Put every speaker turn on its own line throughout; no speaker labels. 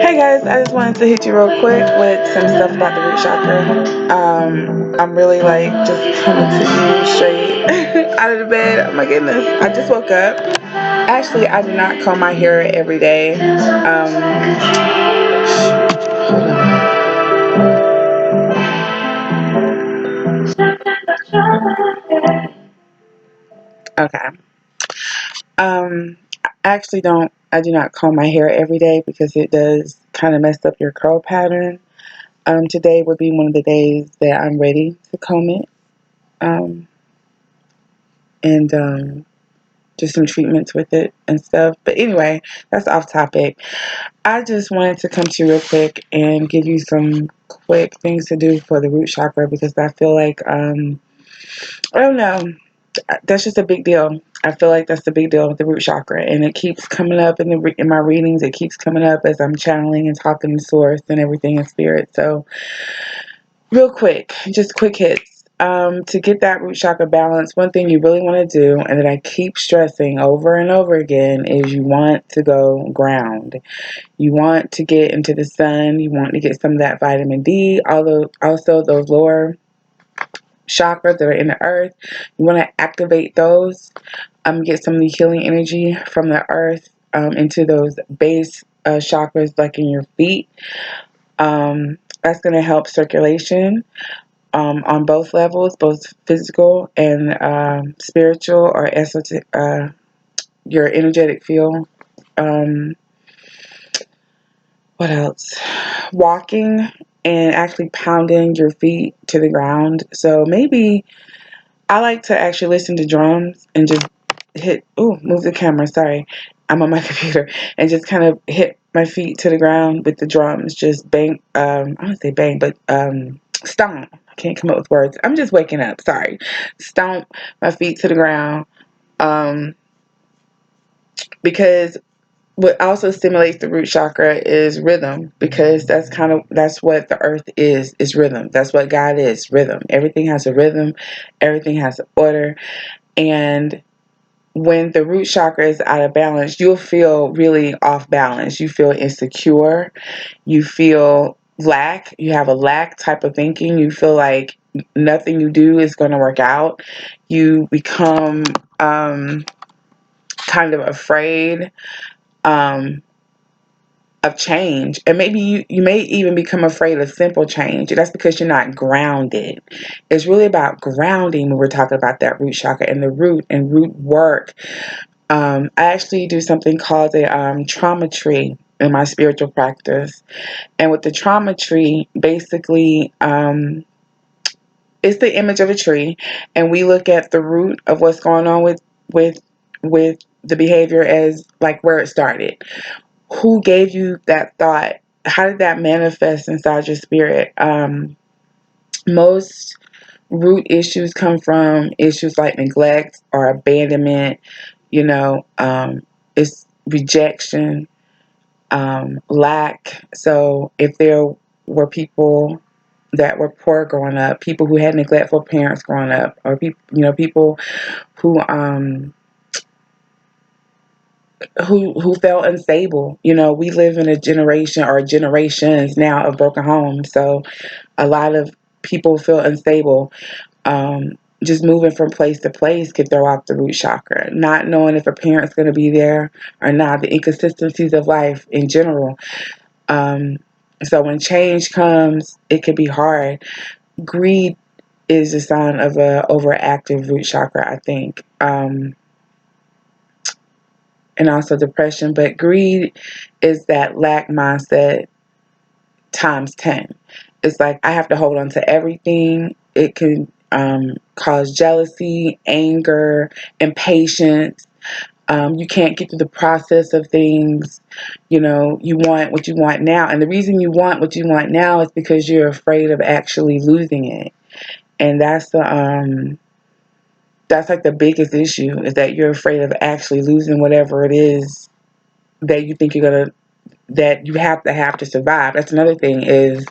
Hey guys, I just wanted to hit you real quick with some stuff about the root chakra. I'm really like just coming to you straight out of the bed. Oh my goodness, I just woke up. Actually, I do not comb my hair every day. Hold on. Okay. I actually don't. I do not comb my hair every day because it does kind of mess up your curl pattern. Today would be one of the days that I'm ready to comb it. Um, and just some treatments with it and stuff. But anyway, that's off topic. I just wanted to come to you real quick and give you some quick things to do for the root chakra because I feel like I don't know. That's just a big deal. I feel like that's the big deal with the root chakra, and it keeps coming up in my readings. It keeps coming up as I'm channeling and talking to source and everything in spirit. So, real quick, just quick hits. To get that root chakra balance, one thing you really want to do, and that I keep stressing over and over again, is you want to go ground. You want to get into the sun. You want to get some of that vitamin D. Although also those lower chakras that are in the earth, you want to activate those. Get some of the healing energy from the earth into those base chakras, like in your feet. That's going to help circulation on both levels, both physical and spiritual or esoteric, your energetic field. Um, what else? Walking and actually pounding your feet to the ground. So maybe I like to actually listen to drums and just move the camera, sorry. I'm on my computer and just kind of hit my feet to the ground with the drums. Just bang, I don't say bang, but stomp. I can't come up with words. I'm just waking up, sorry. Stomp my feet to the ground. Because what also stimulates the root chakra is rhythm, because that's what the earth is rhythm. That's what God is, rhythm. Everything has a rhythm, everything has an order. And when the root chakra is out of balance, you'll feel really off balance. You feel insecure. You feel lack. You have a lack type of thinking. You feel like nothing you do is going to work out. You become kind of afraid of change. And maybe you may even become afraid of simple change. That's because you're not grounded. It's really about grounding when we're talking about that root chakra and the root and root work. I actually do something called a trauma tree in my spiritual practice. And with the trauma tree, basically, it's the image of a tree, and we look at the root of what's going on with with the behavior as like where it started. Who gave you that thought? How did that manifest inside your spirit? Most root issues come from issues like neglect or abandonment. It's rejection, lack. So if there were people that were poor growing up, people who had neglectful parents growing up, or people who who felt unstable. We live in a generation or generations now of broken homes, so a lot of people feel unstable. Just moving from place to place could throw off the root chakra. Not knowing if a parent's going to be there or not, the inconsistencies of life in general. So when change comes, it can be hard. Greed is a sign of a overactive root chakra, I think, and also depression. But greed is that lack mindset times 10. It's like I have to hold on to everything. It can cause jealousy, anger, impatience. You can't get through the process of things. You want what you want now. And the reason you want what you want now is because you're afraid of actually losing it. And that's like the biggest issue, is that you're afraid of actually losing whatever it is that you think that you have to survive. That's another thing, is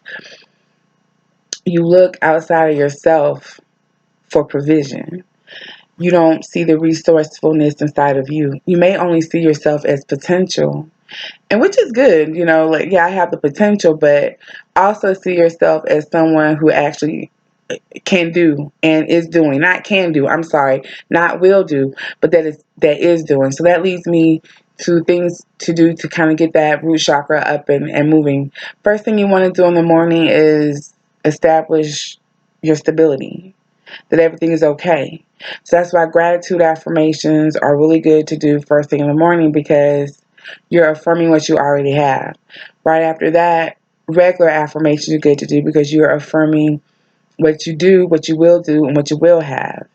you look outside of yourself for provision. You don't see the resourcefulness inside of you. You may only see yourself as potential, And which is good, you know, like, yeah, I have the potential, but also see yourself as someone who actually can do and is doing. Not can do, I'm sorry, not will do, but that is doing. So that leads me to things to do to kind of get that root chakra up and moving. First thing you want to do in the morning is establish your stability, that everything is okay. So that's why gratitude affirmations are really good to do first thing in the morning, because you're affirming what you already have. Right after that, regular affirmations are good to do because you're affirming what you do, what you will do, and what you will have.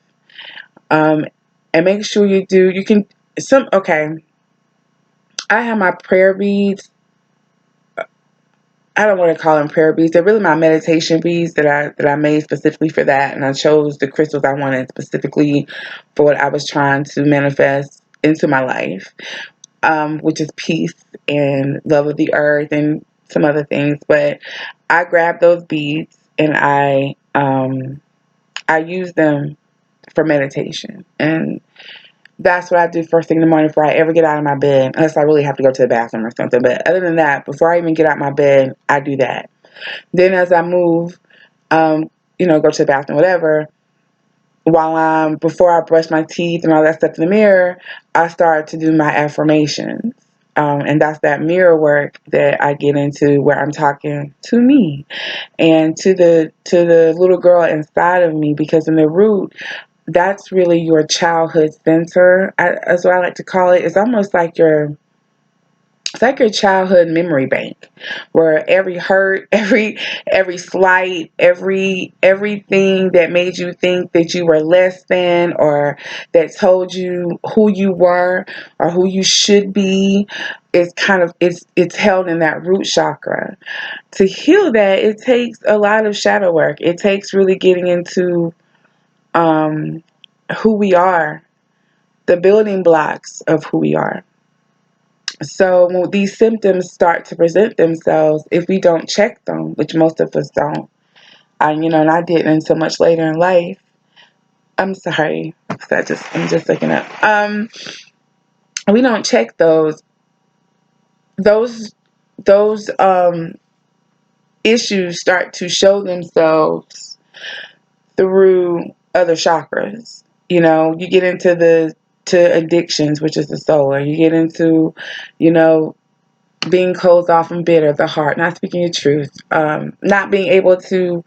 Um, and make sure you can, okay, I have my prayer beads. I don't want to call them prayer beads. They're really my meditation beads that I made specifically for that, and I chose the crystals I wanted specifically for what I was trying to manifest into my life, which is peace and love of the earth and some other things. But I grabbed those beads and I use them for meditation, and that's what I do first thing in the morning before I ever get out of my bed, unless I really have to go to the bathroom or something. But other than that, before I even get out of my bed, I do that. Then as I move, go to the bathroom, whatever, before I brush my teeth and all that stuff in the mirror, I start to do my affirmations. And that's that mirror work that I get into, where I'm talking to me and to the little girl inside of me, because in the root, that's really your childhood center. That's what I like to call it. It's like your childhood memory bank, where every hurt, every slight, everything that made you think that you were less than, or that told you who you were or who you should be, is kind of it's held in that root chakra. To heal that, it takes a lot of shadow work. It takes really getting into um, who we are, the building blocks of who we are. So when these symptoms start to present themselves, if we don't check them, which most of us don't, and I didn't until much later in life. I'm sorry, I'm just looking up. We don't check those issues start to show themselves through other chakras. You get into to addictions, which is the soul, or you get into, you know, being closed off and bitter, the heart, not speaking your truth, not being able to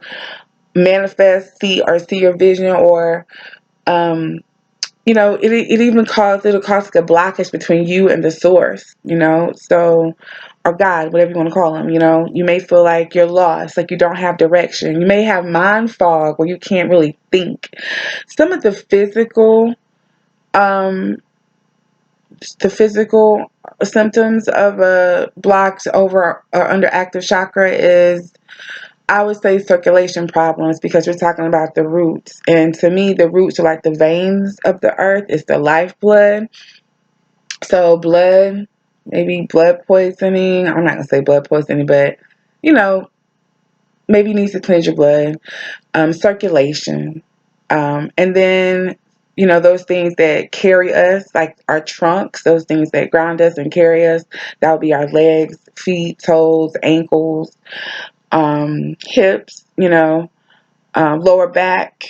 manifest, see your vision, or it'll cause like a blockage between you and the source, so, or God, whatever you want to call him. You may feel like you're lost, like you don't have direction. You may have mind fog where you can't really think. Some of um the physical symptoms of a blocked over or underactive chakra is, I would say, circulation problems, because we're talking about the roots. And to me, the roots are like the veins of the earth. It's the lifeblood. So maybe blood poisoning. I'm not going to say blood poisoning, but, you know, maybe you need to cleanse your blood. Circulation. And then, those things that carry us, like our trunks, those things that ground us and carry us, that would be our legs, feet, toes, ankles, hips, lower back.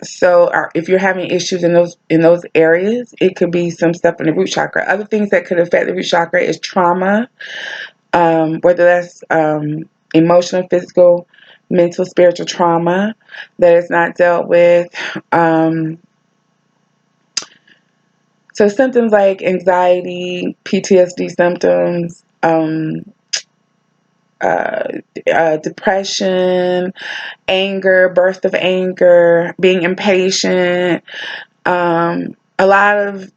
So if you're having issues in those areas, it could be some stuff in the root chakra. Other things that could affect the root chakra is trauma, whether that's emotional, physical, mental, spiritual trauma that is not dealt with. So symptoms like anxiety, PTSD symptoms, uh, depression, anger, burst of anger, being impatient, a lot of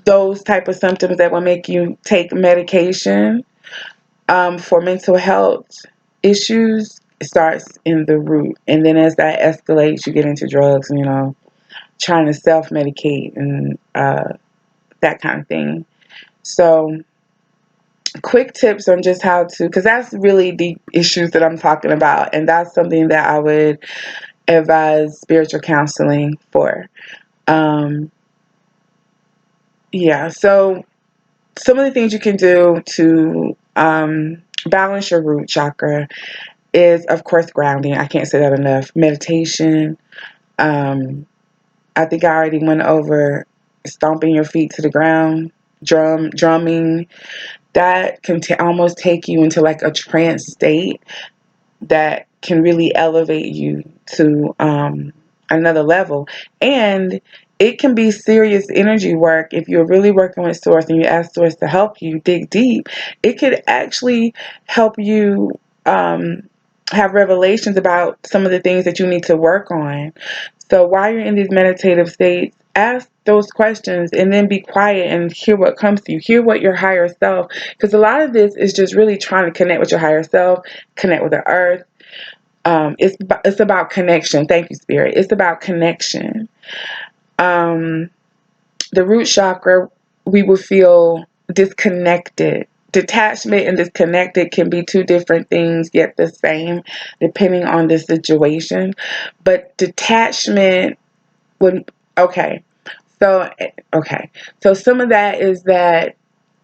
those type of symptoms that will make you take medication for mental health issues starts in the root. And then as that escalates, you get into drugs and, trying to self-medicate and that kind of thing. So quick tips on just how to, because that's really the issues that I'm talking about, and that's something that I would advise spiritual counseling for. Yeah, so some of the things you can do to balance your root chakra is, of course, grounding. I can't say that enough. Meditation. I think I already went over stomping your feet to the ground, drumming. That can almost take you into like a trance state that can really elevate you to another level. And it can be serious energy work. If you're really working with Source and you ask Source to help you dig deep, it could actually help you have revelations about some of the things that you need to work on. So while you're in these meditative states, ask those questions and then be quiet and hear what comes to you. Hear what your higher self, because a lot of this is just really trying to connect with your higher self, connect with the earth. It's about connection. Thank you, Spirit. It's about connection. The root chakra, we will feel disconnected. Detachment and disconnected can be two different things, yet the same, depending on the situation. But detachment would, okay. So, okay. So some of that is that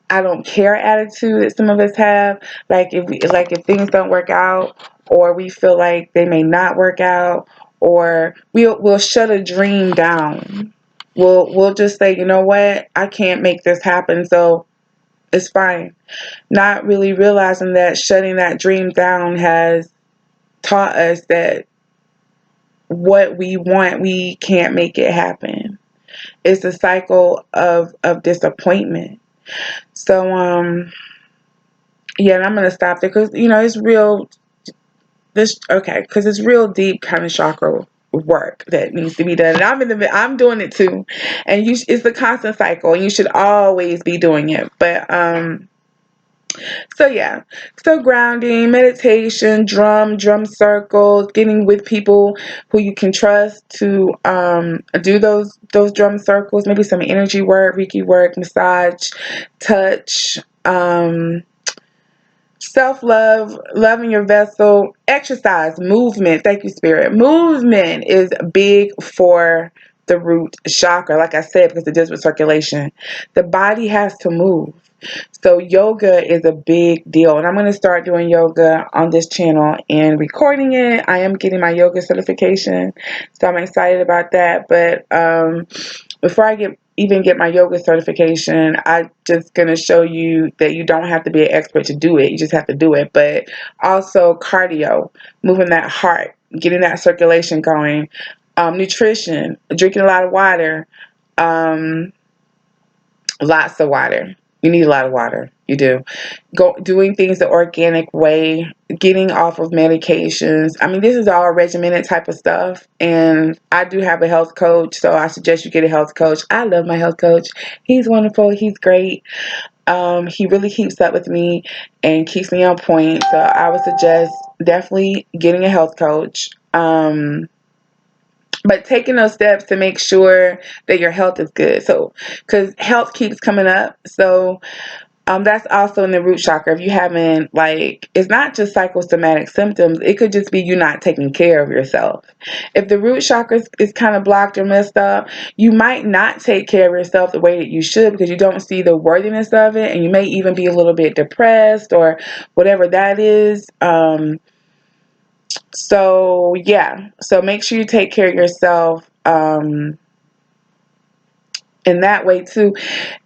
I don't care attitude that some of us have. Like if things don't work out, or we feel like they may not work out, or we'll shut a dream down. We'll just say, you know what, I can't make this happen, so it's fine. Not really realizing that shutting that dream down has taught us that what we want, we can't make it happen. It's a cycle of disappointment. So yeah, and I'm gonna stop there because it's real. Because it's real deep kind of chakra work that needs to be done, and I'm doing it too, and it's a constant cycle, and you should always be doing it. But so yeah, so grounding, meditation, drum circles, getting with people who you can trust to do those drum circles, maybe some energy work, Reiki work, massage, touch. Self-love, loving your vessel, exercise, movement. Thank you, Spirit. Movement is big for the root chakra, like I said, because it deals with circulation. The body has to move. So yoga is a big deal. And I'm going to start doing yoga on this channel and recording it. I am getting my yoga certification, so I'm excited about that. But before I even get my yoga certification, I'm just going to show you that you don't have to be an expert to do it. You just have to do it. But also cardio, moving that heart, getting that circulation going, nutrition, drinking a lot of water, lots of water. You need a lot of water. You do. Doing things the organic way, getting off of medications. I mean, this is all regimented type of stuff. And I do have a health coach, so I suggest you get a health coach. I love my health coach. He's wonderful. He's great. He really keeps up with me and keeps me on point. So I would suggest definitely getting a health coach. But taking those steps to make sure that your health is good. So, because health keeps coming up. So, that's also in the root chakra. If you haven't, it's not just psychosomatic symptoms. It could just be you not taking care of yourself. If the root chakra is kind of blocked or messed up, you might not take care of yourself the way that you should because you don't see the worthiness of it. And you may even be a little bit depressed or whatever that is. So yeah, so make sure you take care of yourself in that way too,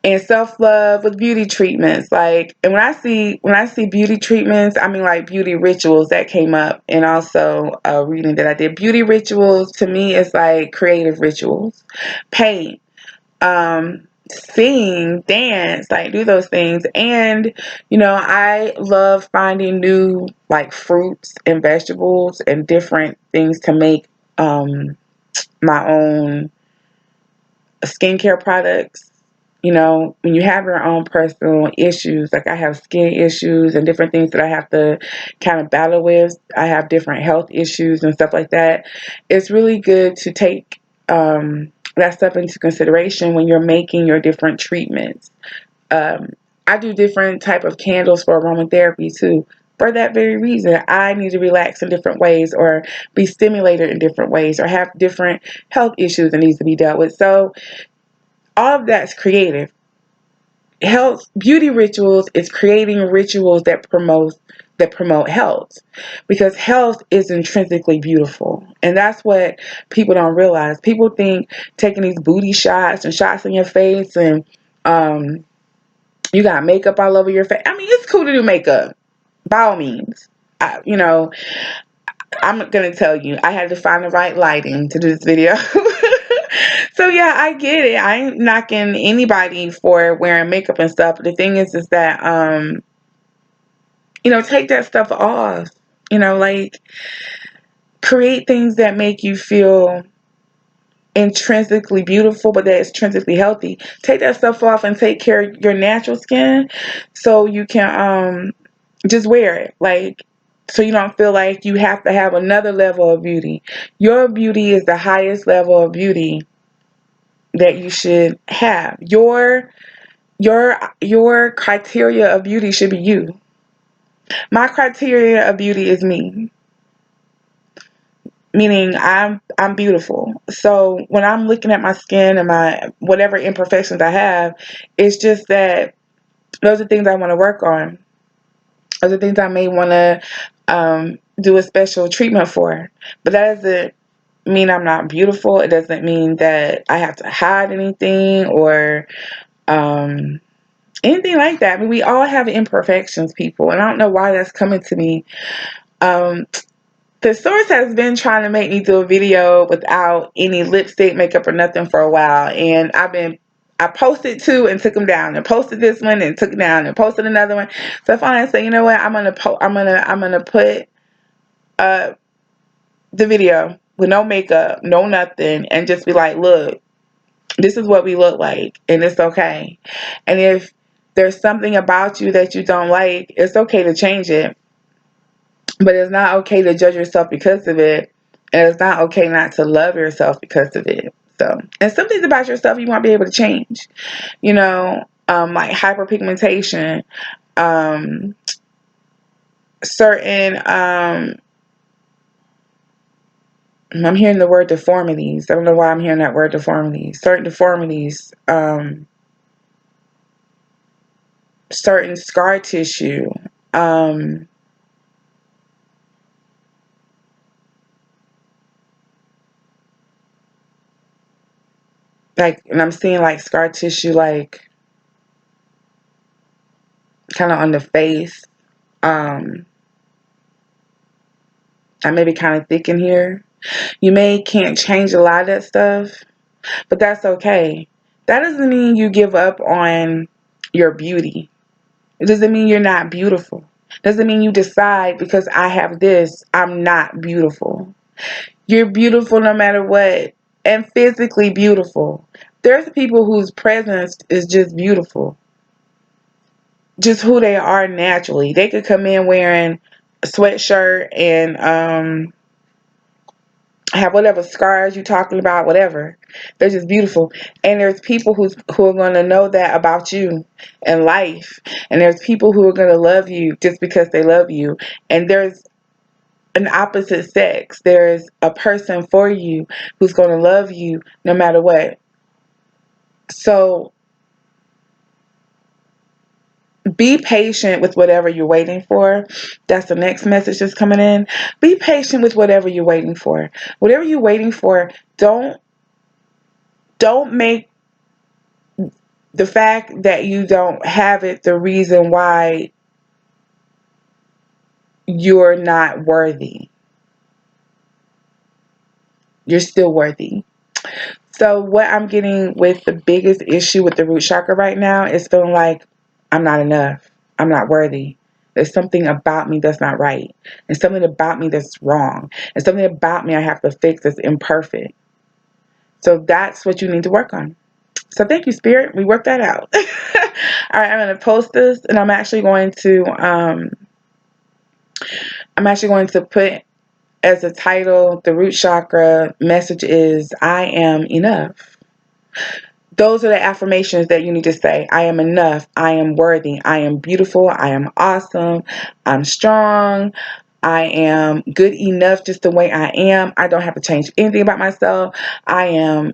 and self-love with beauty treatments. And when I see beauty treatments, I mean like beauty rituals that came up, and also a reading that I did. Beauty rituals to me is like creative rituals, paint, sing, dance, like do those things. And I love finding new fruits and vegetables and different things to make my own skincare products. When you have your own personal issues, like I have skin issues and different things that I have to kind of battle with. I have different health issues and stuff like that. It's really good to take that stuff into consideration when you're making your different treatments. I do different type of candles for aromatherapy too. For that very reason, I need to relax in different ways or be stimulated in different ways or have different health issues that needs to be dealt with. So all of that's creative. health beauty rituals is creating rituals that promote health, because health is intrinsically beautiful, and that's what people don't realize. People think taking these booty shots and shots in your face and you got makeup all over your face. I mean, it's cool to do makeup, by all means. I'm gonna tell you, I had to find the right lighting to do this video. So yeah, I get it. I ain't knocking anybody for wearing makeup and stuff. But the thing is that take that stuff off. Like, create things that make you feel intrinsically beautiful, but that is intrinsically healthy. Take that stuff off and take care of your natural skin, so you can just wear it. Like, so you don't feel like you have to have another level of beauty. Your beauty is the highest level of beauty that you should have. Your criteria of beauty should be you. My criteria of beauty is me, meaning I'm beautiful. So when I'm looking at my skin and my whatever imperfections I have, it's just that those are things I want to work on. Those are things I may want to do a special treatment for. But that doesn't mean I'm not beautiful. It doesn't mean that I have to hide anything or anything like that. I mean, we all have imperfections, people, and I don't know why that's coming to me. Um, the source has been trying to make me do a video without any lipstick, makeup, or nothing for a while, and I posted two and took them down, and posted this one and took it down, and posted another one. So I finally said, you know what, I'm gonna put the video with no makeup, no nothing, and just be like, look, this is what we look like, and it's okay. And if there's something about you that you don't like, it's okay to change it, but it's not okay to judge yourself because of it, and it's not okay not to love yourself because of it. So, and some things about yourself you won't be able to change, like hyperpigmentation, certain I'm hearing the word deformities. I don't know why I'm hearing that word deformities. Certain deformities, certain scar tissue, um, like, and I'm seeing like scar tissue, like kind of on the face. I may be kind of thick in here. You may can't change a lot of that stuff, but that's okay. That doesn't mean you give up on your beauty. It doesn't mean you're not beautiful. It doesn't mean you decide because I have this, I'm not beautiful. You're beautiful no matter what, and physically beautiful. There's people whose presence is just beautiful, just who they are naturally. They could come in wearing a sweatshirt and have whatever scars you're talking about, whatever. They're just beautiful. And there's people who are going to know that about you in life. And there's people who are going to love you just because they love you. And there's an opposite sex. There's a person for you who's going to love you no matter what. So be patient with whatever you're waiting for. That's the next message that's coming in. Be patient with whatever you're waiting for. Whatever you're waiting for, don't make the fact that you don't have it the reason why you're not worthy. You're still worthy. So what I'm getting with the biggest issue with the root chakra right now is feeling like I'm not enough. I'm not worthy. There's something about me that's not right. There's something about me that's wrong. There's something about me I have to fix that's imperfect. So that's what you need to work on. So thank you, Spirit. We worked that out. All right, I'm going to post this, and I'm actually going to put as a title, the root chakra message is, I am enough. Those are the affirmations that you need to say. I am enough. I am worthy. I am beautiful. I am awesome. I'm strong. I am good enough just the way I am. I don't have to change anything about myself. I am.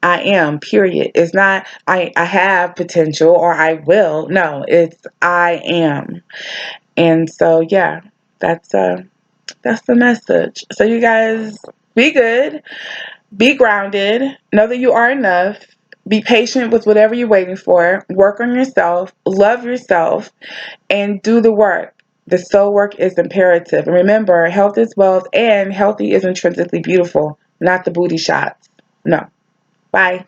I am, period. It's not I have potential or I will. No, it's I am. And so yeah, that's the message. So you guys be good, be grounded, know that you are enough, be patient with whatever you're waiting for, work on yourself, love yourself, and do the work. The soul work is imperative. And remember, health is wealth and healthy is intrinsically beautiful, not the booty shots. No. Bye.